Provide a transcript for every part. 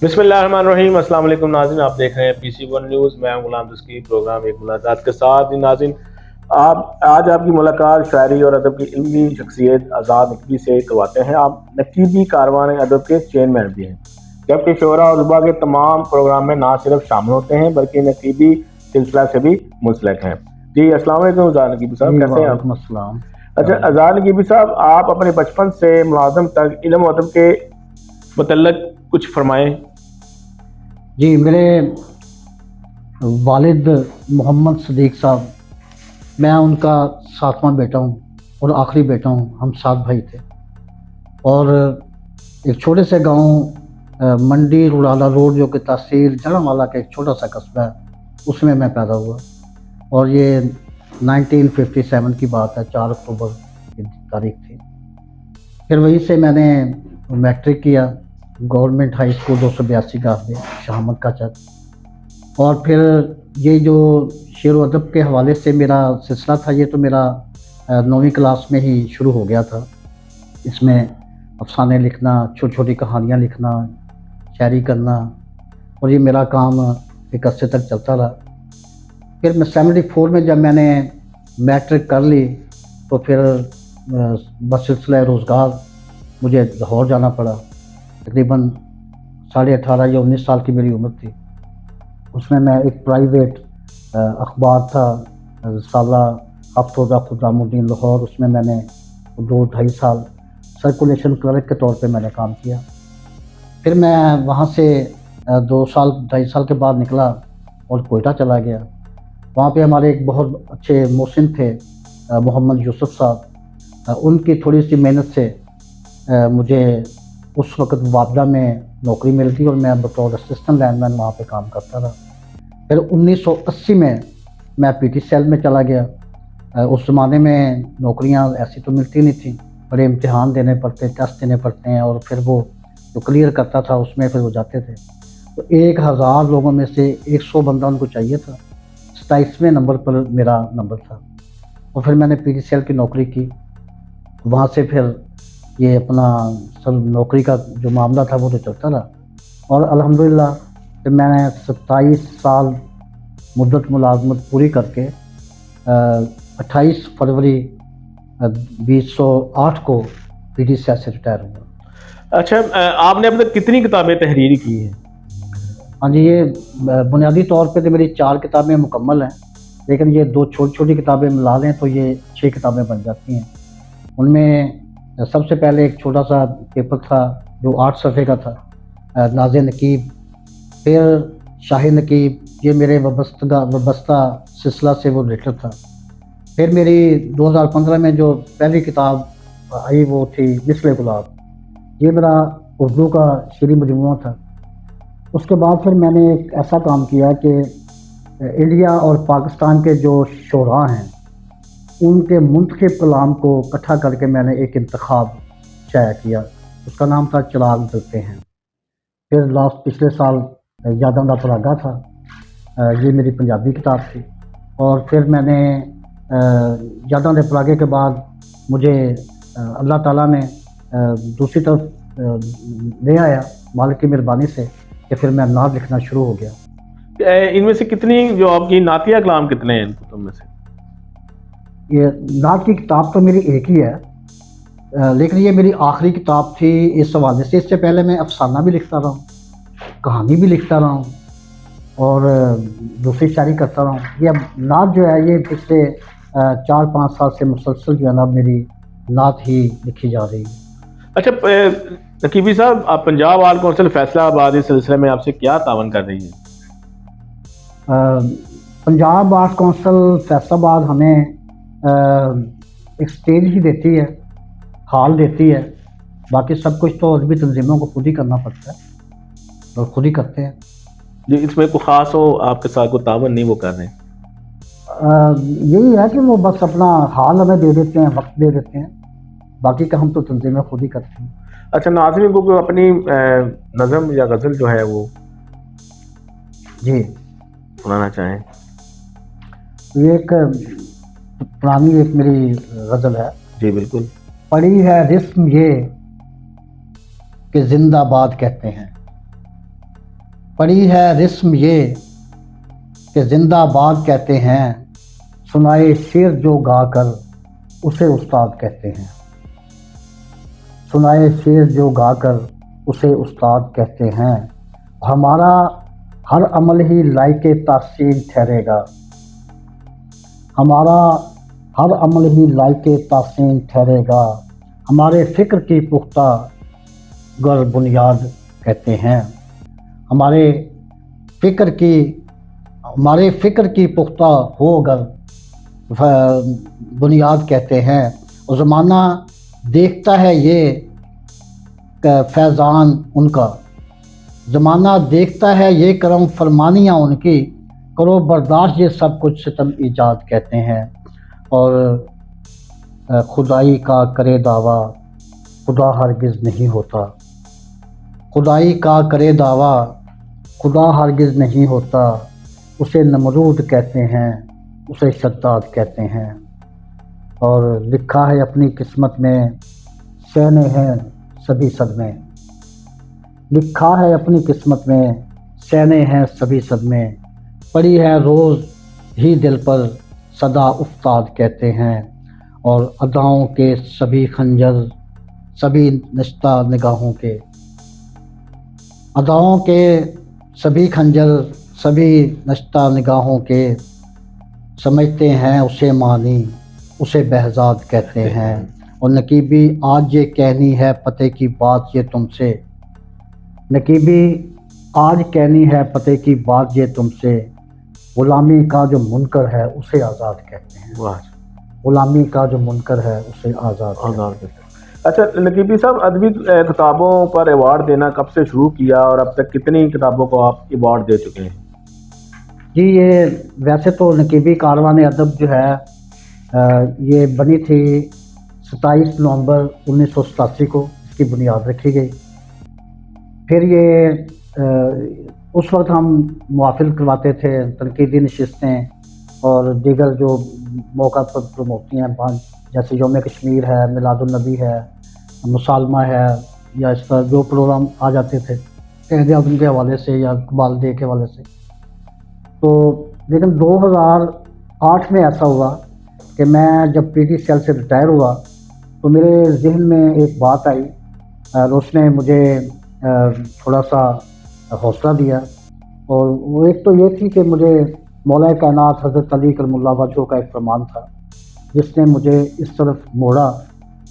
बिस्मिल्लाहिर्रहमानिर्रहीम। अस्सलाम वालेकुम नाज़रीन, आप देख रहे हैं PC1 न्यूज़। मैं हूं गुलाम दस्तगीर। प्रोग्राम एक मुलाकात के साथ ही नाज़रीन, आप आज आपकी मुलाकात शायरी और अदब की इल्मी शख्सियत आज़ाद नकवी से करवाते हैं। आप नकीबी कारवान अदब के चेयरमैन भी हैं, जबकि शोरा और रुबा के तमाम प्रोग्राम में ना सिर्फ शामिल होते हैं बल्कि नकीबी सिलसिला से भी मुंसलिक हैं। जी अस्सलाम वालेकुम आज़ाद नकीबी साहब, जी कैसे हैं आप? वालेकुम अस्सलाम। अच्छा आज़ाद नकीबी साहब, आप अपने बचपन से मुलाजम तक इल्म और अदब के मतलब कुछ फरमाएं। जी, मेरे वालिद मोहम्मद सदीक साहब, मैं उनका सातवां बेटा हूँ और आखिरी बेटा हूँ। हम 7 भाई थे और एक छोटे से गांव मंडी रुड़ाला रोड, जो कि तहसील जड़ावाला का एक छोटा सा कस्बा है, उसमें मैं पैदा हुआ। और ये 1957 की बात है, 4 अक्टूबर की तारीख थी। फिर वहीं से मैंने मैट्रिक किया गवर्नमेंट हाई स्कूल 282 गाफे शाहमद का चक। और फिर ये जो शेर व अदब के हवाले से मेरा सिलसिला था, ये तो मेरा 9वीं क्लास में ही शुरू हो गया था। इसमें अफसाने लिखना, छोटी छोटी कहानियाँ लिखना, शायरी करना, और ये मेरा काम एक अरसे तक चलता रहा। फिर मैं 74 में जब मैंने मैट्रिक कर ली तो फिर बस सिलसिला रोज़गार मुझे लाहौर जाना पड़ा। तकरीबन 18.5 या 19 साल की मेरी उम्र थी। उसमें मैं एक प्राइवेट अखबार था साला हफ्तोदा खुदामुद्दीन लाहौर, उसमें मैंने 2-2.5 साल सर्कुलेशन क्लर्क के तौर पे मैंने काम किया। फिर मैं वहाँ से 2-2.5 साल के बाद निकला और कोयटा चला गया। वहाँ पे हमारे एक बहुत अच्छे मोहसिन थे मोहम्मद यूसुफ साहब। उनकी थोड़ी सी मेहनत से मुझे उस वक़्त वापडा में नौकरी मिल गई और मैं बतौर असिस्टेंट लाइनमैन वहाँ पे काम करता रहा। फिर 1980 में मैं पीटी सेल में चला गया। उस ज़माने में नौकरियाँ ऐसी तो मिलती नहीं थी, बड़े इम्तिहान देने पड़ते, टेस्ट देने पड़ते हैं, और फिर वो जो क्लियर करता था उसमें फिर वो जाते थे। तो 1000 लोगों में से 100 बंदा उनको चाहिए था। 27वें नंबर पर मेरा नंबर था। और फिर मैंने पीटी सेल की नौकरी की। वहाँ से फिर ये अपना सब नौकरी का जो मामला था वो तो चलता रहा, और अल्हम्दुलिल्लाह फिर मैंने 27 साल मुद्दत मुलाजमत पूरी करके 28 फरवरी 2008 को पीटी से रिटायर हुआ। अच्छा, आपने अब तक कितनी किताबें तहरीर की हैं? हाँ जी, ये बुनियादी तौर पे तो मेरी 4 किताबें मुकम्मल हैं, लेकिन ये 2 छोटी छोटी किताबें मिला लें तो ये 6 किताबें बन जाती हैं। उनमें सबसे पहले एक छोटा सा पेपर था जो 8 सफ़े का था, नाज़े नकीब। फिर शाही नकीब, ये मेरे वबस्ता सिलसिला से वो रिलेटेड था। फिर मेरी 2015 में जो पहली किताब आई वो थी मिसले गुलाब, ये मेरा उर्दू का शेरी मजमूआ था। उसके बाद फिर मैंने एक ऐसा काम किया कि इंडिया और पाकिस्तान के जो शोरा हैं उनके मुंतखब कलाम को इकट्ठा करके मैंने एक इंतखाब शाया किया, उसका नाम था चिराग जलते हैं। फिर लास्ट पिछले साल यादम दा परागा था, ये मेरी पंजाबी किताब थी। और फिर मैंने यादम दे परागे के बाद मुझे अल्लाह ताला ने दूसरी तरफ ले आया मालिक की मेहरबानी से, कि फिर मैं नात लिखना शुरू हो गया। इनमें से कितनी जो आपकी नातिया कलाम कितने हैं इन कुतुब में से? ये नात की किताब तो मेरी एक ही है, लेकिन ये मेरी आखिरी किताब थी इस हवाले से। इससे पहले मैं अफसाना भी लिखता रहा हूँ, कहानी भी लिखता रहा हूँ, और दूसरी शायरी करता रहा हूँ। ये अब नात जो है ये पिछले 4-5 साल से मुसलसल जो है ना मेरी नात ही लिखी जा रही है। अच्छा, नकीबी साहब, आप पंजाब आर्ट कौंसिल फैसलाबाद इस सिलसिले में आपसे क्या तावन कर रही है? पंजाब आर्ट कौंसिल फैसलाबाद हमें एक स्टेज ही देती है, हॉल देती है, बाकी सब कुछ तो अदबी तंजीमों को खुद ही करना पड़ता है और खुद ही करते हैं। जो इसमें कोई ख़ास हो आपके साथ कोई तावन नहीं वो कर रहे हैं? यही है कि वो बस अपना हाल हमें दे देते हैं, वक्त दे देते हैं, बाकी का हम तो तंजीमें खुद ही करते हैं। अच्छा, नाज़रीन को कोई अपनी नज़म या गज़ल जो है वो जी, सुनाना चाहें? ये एक पुरानी एक मेरी गज़ल है। जी बिल्कुल। पड़ी है रिस्म ये कि जिंदाबाद कहते हैं, पढ़ी है रिस्म ये कि जिंदाबाद कहते हैं, सुनाए शेर जो गा कर उसे उस्ताद कहते हैं। सुनाए शेर जो गा कर उसे उस्ताद कहते हैं। हमारा हर अमल ही लायके तासीन ठहरेगा, हमारा हर अमल ही लायके तासीन ठहरेगा। हमारे फ़िक्र की पुख्ता गर बुनियाद कहते हैं, हमारे फ़िक्र की पुख्ता हो अगर बुनियाद कहते हैं। और ज़माना देखता है ये फैज़ान उनका, ज़माना देखता है ये करम फरमानियाँ उनकी, करो बर्दाश्त ये सब कुछ सितम ईजाद कहते हैं। और खुदाई का करे दावा खुदा हरगिज़ नहीं होता, खुदाई का करे दावा खुदा हरगिज़ नहीं होता। उसे नमरूद कहते हैं, उसे शद्दाद कहते हैं। और लिखा है अपनी किस्मत में सहने हैं सभी सदमे, लिखा है अपनी किस्मत में सहने हैं सभी सदमे। पड़ी है रोज़ ही दिल पर सदा उस्ताद कहते हैं। और अदाओं के सभी खंजर सभी नश्ता निगाहों के, अदाओं के सभी खंजर सभी नश्ता निगाहों के, समझते हैं उसे मानी उसे बहजाद कहते हैं। और नकीबी आज ये कहनी है पते की बात ये तुमसे, नकीबी आज कहनी है पते की बात ये तुमसे। ग़ुलामी का जो मुनकर है उसे आज़ाद कहते हैं, वाह, ग़ुलामी का जो मुनकर है उसे आज़ाद कहते हैं। अच्छा नकीबी साहब, अदबी किताबों पर अवार्ड देना कब से शुरू किया और अब तक कितनी किताबों को आप अवार्ड दे चुके हैं? जी, ये वैसे तो नकीबी कारवान अदब जो है ये बनी थी 27 नवंबर 1987 को, इसकी बुनियाद रखी गई। फिर ये उस वक्त हम मुआफिल करवाते थे, तनकीदी नशिस्तें और दीगर जो मौका पर प्रमोती हैं, जैसे यौम कश्मीर है, मिलादुन्नबी है, मुसालमा है, या इस तरह जो प्रोग्राम आ जाते थे क़ायद-ए-आज़म के हवाले से या इक़बाल डे के हवाले से। तो लेकिन 2008 में ऐसा हुआ कि मैं जब PTCL से रिटायर हुआ तो मेरे जहन में एक बात आई और उसने मुझे थोड़ा सा हौसला दिया। और वो एक तो ये थी कि मुझे मौला कायनात हज़रत अली करमुल्लाह वजह का एक फरमान था जिसने मुझे इस तरफ मोड़ा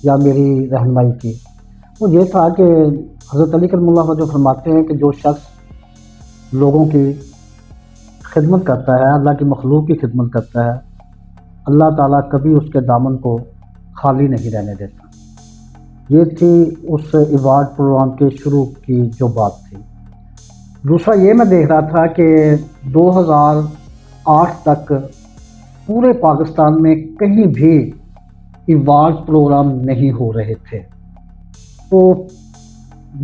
या मेरी रहनुमाई की। वो ये था कि हज़रत अली करमुल्लाह वजह फरमाते हैं कि जो शख्स लोगों की खिदमत करता है, अल्लाह की मखलूक की खिदमत करता है, अल्लाह ताला कभी उसके दामन को खाली नहीं रहने देता। ये थी उस अवार्ड प्रोग्राम के शुरू की जो बात थी। दूसरा ये मैं देख रहा था कि 2008 तक पूरे पाकिस्तान में कहीं भी अवार्ड प्रोग्राम नहीं हो रहे थे। तो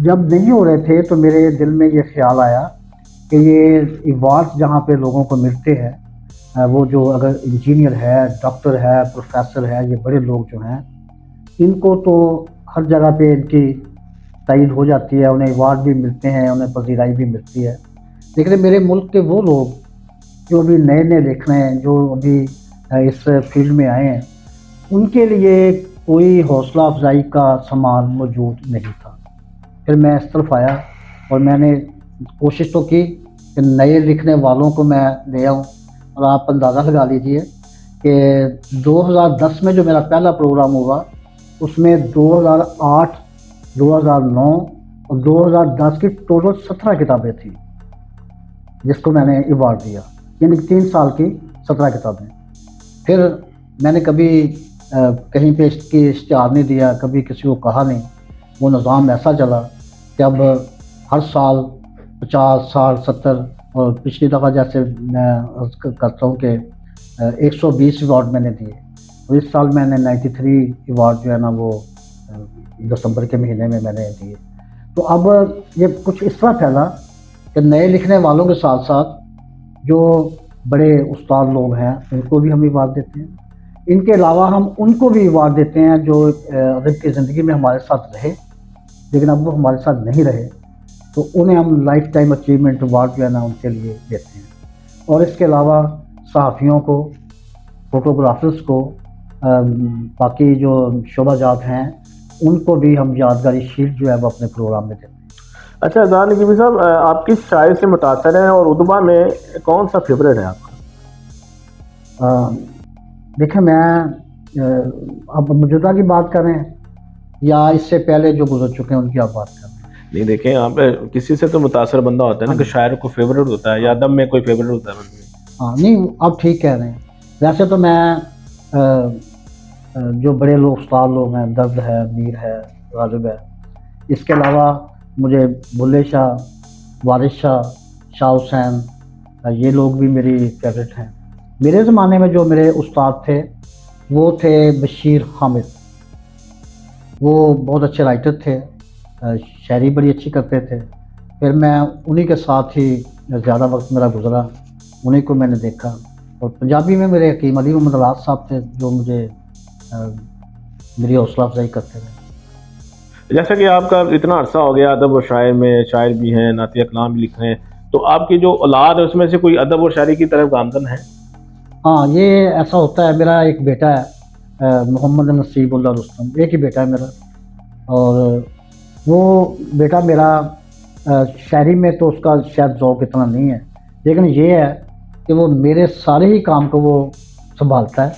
जब नहीं हो रहे थे तो मेरे दिल में ये ख्याल आया कि ये अवार्ड्स जहाँ पे लोगों को मिलते हैं, वो जो अगर इंजीनियर है, डॉक्टर है, प्रोफेसर है, ये बड़े लोग जो हैं, इनको तो हर जगह पे इनकी तायीद हो जाती है, उन्हें अवार्ड भी मिलते हैं, उन्हें पजीराई भी मिलती है। लेकिन मेरे मुल्क के वो लोग जो अभी नए नए लिख रहे हैं, जो अभी इस फील्ड में आए हैं, उनके लिए कोई हौसला अफजाई का सामान मौजूद नहीं था। फिर मैं इस तरफ आया और मैंने कोशिश तो की कि नए लिखने वालों को मैं ले आऊँ। और आप अंदाज़ा लगा लीजिए कि 2010 में जो मेरा पहला प्रोग्राम हुआ उसमें 2008, 2009 और 2010 की टोटल 17 किताबें थी जिसको मैंने अवार्ड दिया, यानी 3 साल की 17 किताबें। फिर मैंने कभी कहीं पे इसकी इश्तिहार नहीं दिया, कभी किसी को कहा नहीं। वो निज़ाम ऐसा चला कि अब हर साल 50, 60, 70 और पिछली दफ़ा जैसे मैं करता हूँ कि 120 अवार्ड मैंने दिए। और इस साल मैंने 93 अवार्ड जो है ना वो दिसंबर के महीने में मैंने दिए। तो अब ये कुछ इस तरह फैला कि नए लिखने वालों के साथ साथ जो बड़े उस्ताद लोग हैं उनको भी हम अवार्ड देते हैं। इनके अलावा हम उनको भी अवार्ड देते हैं जो अदब की ज़िंदगी में हमारे साथ रहे लेकिन अब वो हमारे साथ नहीं रहे। تو انہیں ہم لائف ٹائم اچیومنٹ ایوارڈ جو ہے نا ان کے لیے دیتے ہیں. اور اس کے علاوہ صحافیوں کو، فوٹوگرافرز کو، باقی جو شعبہ جات ہیں ان کو بھی ہم یادگاری شیلڈ جو ہے وہ اپنے پروگرام میں دیتے ہیں. اچھا اذان نقیبی صاحب، آپ کس شاعر سے متاثر ہیں اور ادبا میں کون سا فیوریٹ ہے آپ کا؟ دیکھیں میں اب موجودہ کی بات کریں یا اس سے پہلے جو گزر چکے ہیں ان کی آپ بات کریں؟ نہیں دیکھیں، آپ کسی سے تو متاثر بندہ ہوتا ہے نا کہ شاعر کو فیوریٹ ہوتا ہے یا ادب میں کوئی فیوریٹ ہوتا ہے بندے. ہاں نہیں، آپ ٹھیک کہہ رہے ہیں. ویسے تو میں جو بڑے لوگ استاد لوگ ہیں، درد ہے، میر ہے، غالب ہے، اس کے علاوہ مجھے بلے شاہ، وارث شاہ، شاہ حسین، یہ لوگ بھی میری فیوریٹ ہیں. میرے زمانے میں جو میرے استاد تھے وہ تھے بشیر حامد. وہ بہت اچھے رائٹر تھے، شاعری بڑی اچھی کرتے تھے. پھر میں انہی کے ساتھ ہی زیادہ وقت میرا گزرا، انہی کو میں نے دیکھا. اور پنجابی میں میرے حکیم علی محمد راز صاحب تھے جو مجھے میری حوصلہ افزائی کرتے تھے. جیسا کہ آپ کا اتنا عرصہ ہو گیا ادب و شاعر میں، شاعر بھی ہیں، نعتیہ کلام بھی لکھ رہے ہیں، تو آپ کی جو اولاد ہے اس میں سے کوئی ادب اور شاعری کی طرف گامزن ہے؟ ہاں یہ ایسا ہوتا ہے. میرا ایک بیٹا ہے محمد نصیب اللہ رستم، ایک ہی بیٹا ہے میرا. اور وہ بیٹا میرا شاعری میں تو اس کا شاید ذوق اتنا نہیں ہے، لیکن یہ ہے کہ وہ میرے سارے ہی کام کو وہ سنبھالتا ہے.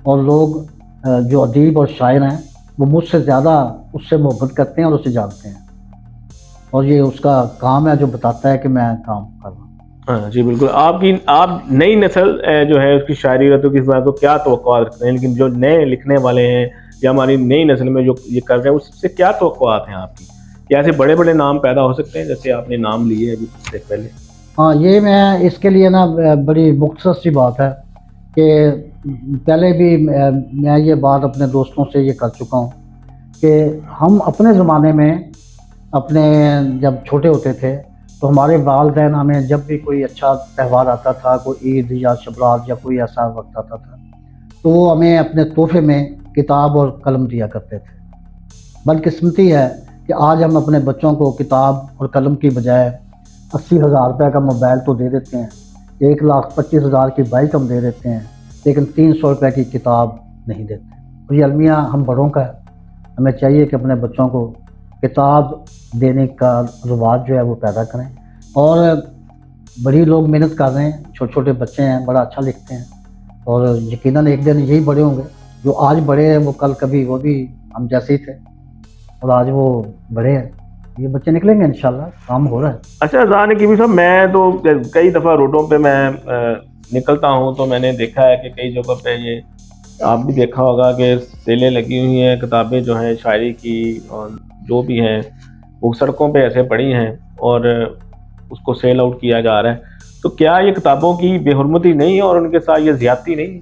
اور لوگ جو ادیب اور شاعر ہیں وہ مجھ سے زیادہ اس سے محبت کرتے ہیں اور اسے جانتے ہیں. اور یہ اس کا کام ہے جو بتاتا ہے کہ میں کام کر رہا ہوں. ہاں جی بالکل. آپ نئی نسل جو ہے اس کی شاعری رتوں کی بات کو کیا توقعات رکھتے ہیں؟ لیکن جو نئے لکھنے والے ہیں یا ہماری نئی نسل میں جو یہ کر رہے ہیں اس سے کیا توقعات ہیں آپ کی؟ کیا ایسے بڑے بڑے نام پیدا ہو سکتے ہیں جیسے آپ نے نام لیے ابھی کچھ دیر پہلے؟ ہاں یہ میں اس کے لیے نا بڑی مختصر سی بات ہے کہ پہلے بھی میں یہ بات اپنے دوستوں سے یہ کر چکا ہوں کہ ہم اپنے زمانے میں اپنے جب چھوٹے ہوتے تھے تو ہمارے والدین ہمیں جب بھی کوئی اچھا تہوار آتا تھا، کوئی عید یا شبرات یا کوئی ایسا وقت آتا تھا، تو وہ ہمیں اپنے تحفے میں کتاب اور قلم دیا کرتے تھے. بدقسمتی ہے کہ آج ہم اپنے بچوں کو کتاب اور قلم کی بجائے 80,000 روپے کا موبائل تو دے دیتے ہیں، 1,25,000 کی بائک ہم دے دیتے ہیں، لیکن 300 روپے کی کتاب نہیں دیتے. اور یہ المیہ ہم بڑوں کا ہے. ہمیں چاہیے کہ اپنے بچوں کو کتاب دینے کا رواج جو ہے وہ پیدا کریں. اور بڑی لوگ محنت کر رہے ہیں، چھوٹے چھوٹے بچے ہیں، بڑا اچھا لکھتے ہیں، اور یقیناً ایک دن یہی بڑے ہوں گے. جو آج بڑے ہیں وہ کل کبھی وہ بھی ہم جیسے ہی تھے، اور آج وہ بڑے ہیں. یہ بچے نکلیں گے انشاءاللہ، کام ہو رہا ہے. اچھا اذان نقیبی صاحب، میں تو کئی دفعہ روڈوں پہ میں نکلتا ہوں تو میں نے دیکھا ہے کہ کئی جگہ پہ یہ آپ بھی دیکھا ہوگا کہ سیلیں لگی ہوئی ہیں، کتابیں جو ہیں شاعری کی اور جو بھی ہیں وہ سڑکوں پہ ایسے پڑی ہیں اور اس کو سیل آؤٹ کیا جا رہا ہے. تو کیا یہ کتابوں کی بے حرمتی نہیں ہے اور ان کے ساتھ یہ زیادتی نہیں؟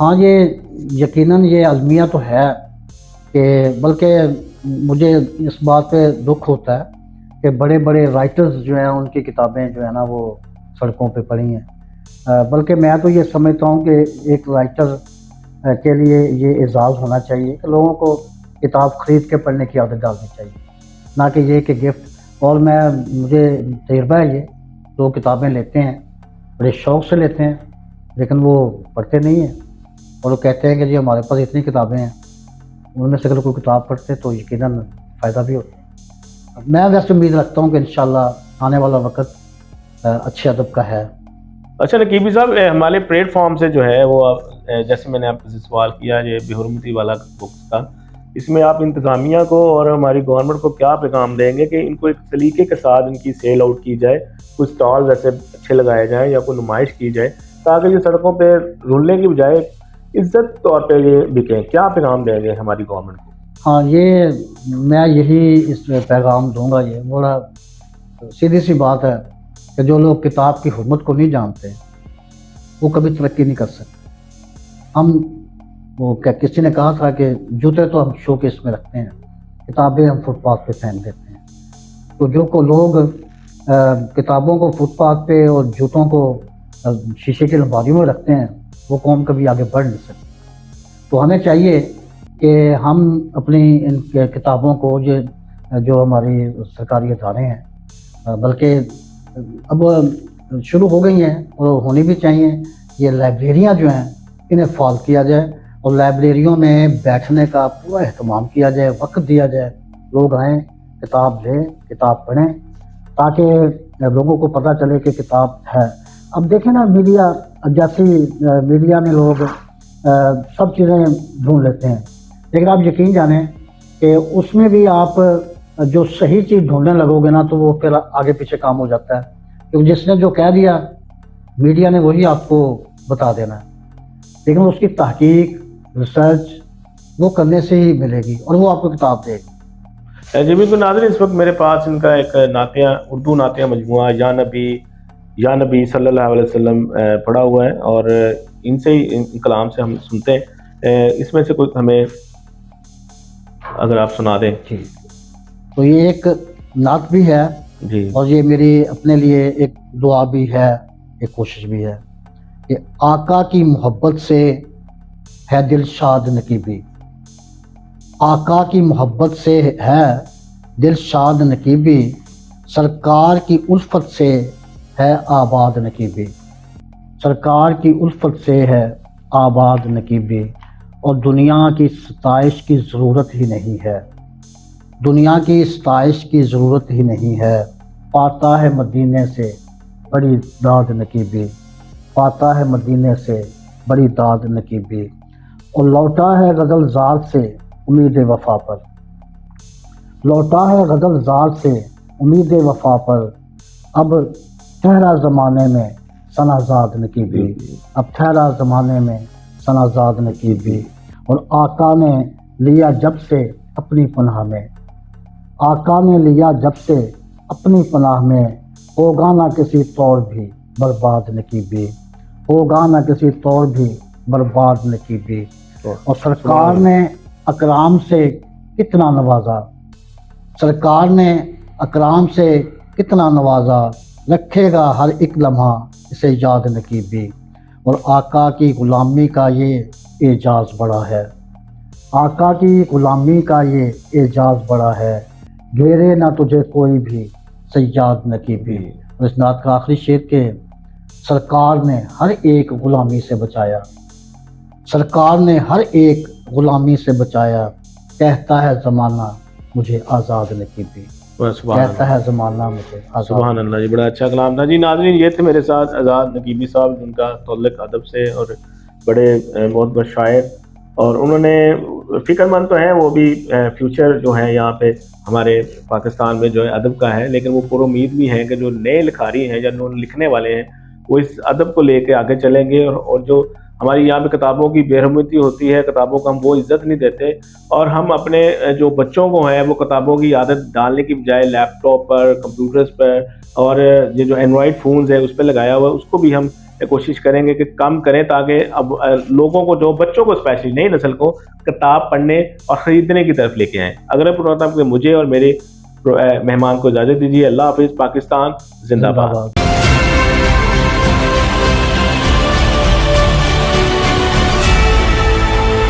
ہاں یہ یقیناً یہ المیہ تو ہے کہ بلکہ مجھے اس بات پہ دکھ ہوتا ہے کہ بڑے بڑے رائٹرز جو ہیں ان کی کتابیں جو ہے نا وہ سڑکوں پہ پڑی ہیں. بلکہ میں تو یہ سمجھتا ہوں کہ ایک رائٹر کے لیے یہ اعزاز ہونا چاہیے کہ لوگوں کو کتاب خرید کے پڑھنے کی عادت ڈالنی چاہیے، نہ کہ یہ کہ گفٹ. اور مجھے تجربہ ہے، یہ لوگ کتابیں لیتے ہیں بڑے شوق سے لیتے ہیں لیکن وہ پڑھتے نہیں ہیں، اور وہ کہتے ہیں کہ جی ہمارے پاس اتنی کتابیں ہیں. ان میں سے اگر کوئی کتاب پڑھتے تو یقیناً فائدہ بھی ہوتا. میں ویسے امید رکھتا ہوں کہ انشاءاللہ آنے والا وقت اچھے ادب کا ہے. اچھا نقیبی صاحب، ہمارے پلیٹ فارم سے جو ہے وہ جیسے میں نے آپ سے سوال کیا یہ بے حرمتی والا بکس کا، اس میں آپ انتظامیہ کو اور ہماری گورنمنٹ کو کیا پیغام دیں گے کہ ان کو ایک سلیقے کے ساتھ ان کی سیل آؤٹ کی جائے، کچھ اسٹال ایسے اچھے لگائے جائیں یا کوئی نمائش کی جائے تاکہ یہ سڑکوں پہ رولنے کی بجائے عزت طور پہ یہ بکیں؟ کیا پیغام دیں گے ہماری گورنمنٹ کو؟ ہاں یہ میں یہی اس پیغام دوں گا. یہ بڑا سیدھی سی بات ہے کہ جو لوگ کتاب کی حرمت کو نہیں جانتے وہ کبھی ترقی نہیں کر سکتے. ہم وہ کیا کسی نے کہا تھا کہ جوتے تو ہم شو کیس میں رکھتے ہیں، کتابیں ہم فٹ پاتھ پہ پھینک دیتے ہیں. تو جو کو لوگ کتابوں کو فٹ پاتھ پہ اور جوتوں کو شیشے کی الماریوں میں رکھتے ہیں وہ قوم کبھی آگے بڑھ نہیں سکتی. تو ہمیں چاہیے کہ ہم اپنی ان کتابوں کو یہ جو ہماری سرکاری ادارے ہیں، بلکہ اب شروع ہو گئی ہیں اور ہونی بھی چاہیے. یہ لائبریریاں جو ہیں انہیں فعال کیا جائے اور لائبریریوں میں بیٹھنے کا پورا اہتمام کیا جائے، وقت دیا جائے، لوگ آئیں، کتاب لیں، کتاب پڑھیں، تاکہ لوگوں کو پتہ چلے کہ کتاب ہے. اب دیکھیں نا، میڈیا جیسی میڈیا میں لوگ سب چیزیں ڈھونڈ لیتے ہیں، لیکن آپ یقین جانیں کہ اس میں بھی آپ جو صحیح چیز ڈھونڈنے لگو گے نا تو وہ پھر آگے پیچھے کام ہو جاتا ہے، کیونکہ جس نے جو کہہ دیا میڈیا نے وہی آپ کو بتا دینا ہے، لیکن اس کی تحقیق، ریسرچ وہ کرنے سے ہی ملے گی اور وہ آپ کو کتاب دے گی. جی بالکل ناظرین، اس وقت میرے پاس ان کا ایک نعتیہ، اردو نعتیہ مجموعہ یا نبی صلی اللہ علیہ وسلم پڑھا ہوا ہے، اور ان سے ہی، ان کلام سے ہم سنتے ہیں. اس میں سے کوئی ہمیں اگر آپ سنا دیں. جی، تو یہ ایک نعت بھی ہے جی اور یہ میری اپنے لیے ایک دعا بھی ہے، ایک کوشش بھی ہے کہ آقا کی محبت سے ہے دل شاد نقیبی، آقا کی محبت سے ہے دل شاد نقیبی، سرکار کی الفت سے ہے آباد نقیبی، سرکار کی الفت سے ہے آباد نقیبی، اور دنیا کی ستائش کی ضرورت ہی نہیں ہے، دنیا کی ستائش کی ضرورت ہی نہیں ہے، پاتا ہے مدینے سے بڑی داد نقیبی، پاتا ہے مدینے سے بڑی داد نقیبی، اور لوٹا ہے غزل زار سے امید وفا پر، لوٹا ہے غزل زار سے امید وفا پر، اب ٹھہرا زمانے میں ثناءزاد نقیبی، اب ٹھہرا زمانے میں ثناءزاد نقیبی، اور آقا نے لیا جب سے اپنی پناہ میں، آقا نے لیا جب سے اپنی پناہ میں، ہوگا نہ کسی طور بھی برباد نقیبی، ہوگا نہ کسی طور بھی برباد نقیبی، اور سرکار نے اکرام سے کتنا نوازا، سرکار نے اکرام سے کتنا نوازا، رکھے گا ہر ایک لمحہ اسے یاد نقیبی، اور آقا کی غلامی کا یہ اعجاز بڑا ہے، آقا کی غلامی کا یہ اعجاز بڑا ہے، گھیرے نہ تجھے کوئی بھی صیاد نقیبی. اور اس نعت کا آخری شعر کہ سرکار نے ہر ایک غلامی سے بچایا، سرکار نے ہر ایک غلامی سے بچایا، کہتا ہے زمانہ مجھے آزاد نقیبی، کہتا ہے زمانہ مجھے آزاد. سبحان اللہ جی، بڑا اچھا کلام تھا. جی ناظرین، یہ تھے میرے ساتھ آزاد نقیبی صاحب، جن کا تعلق ادب سے اور بڑے معتبر شاعر، اور انہوں نے فکر مند تو ہیں وہ بھی، فیوچر جو ہے یہاں پہ ہمارے پاکستان میں جو ہے ادب کا ہے، لیکن وہ پر امید بھی ہیں کہ جو نئے لکھاری ہیں یا لکھنے والے ہیں وہ اس ادب کو لے کے آگے چلیں گے، اور جو ہماری یہاں پہ کتابوں کی بے حرمتی ہوتی ہے، کتابوں کو ہم وہ عزت نہیں دیتے، اور ہم اپنے جو بچوں کو ہیں وہ کتابوں کی عادت ڈالنے کی بجائے لیپ ٹاپ پر، کمپیوٹرز پر، اور یہ جو اینڈرائڈ فونز ہے اس پہ لگایا ہوا ہے، اس کو بھی ہم کوشش کریں گے کہ کم کریں، تاکہ اب لوگوں کو، جو بچوں کو اسپیشلی نئی نسل کو کتاب پڑھنے اور خریدنے کی طرف لے کے آئیں. اگر پروگرام کہ مجھے اور میرے مہمان کو اجازت دیجیے. اللہ حافظ. پاکستان زندہ باد.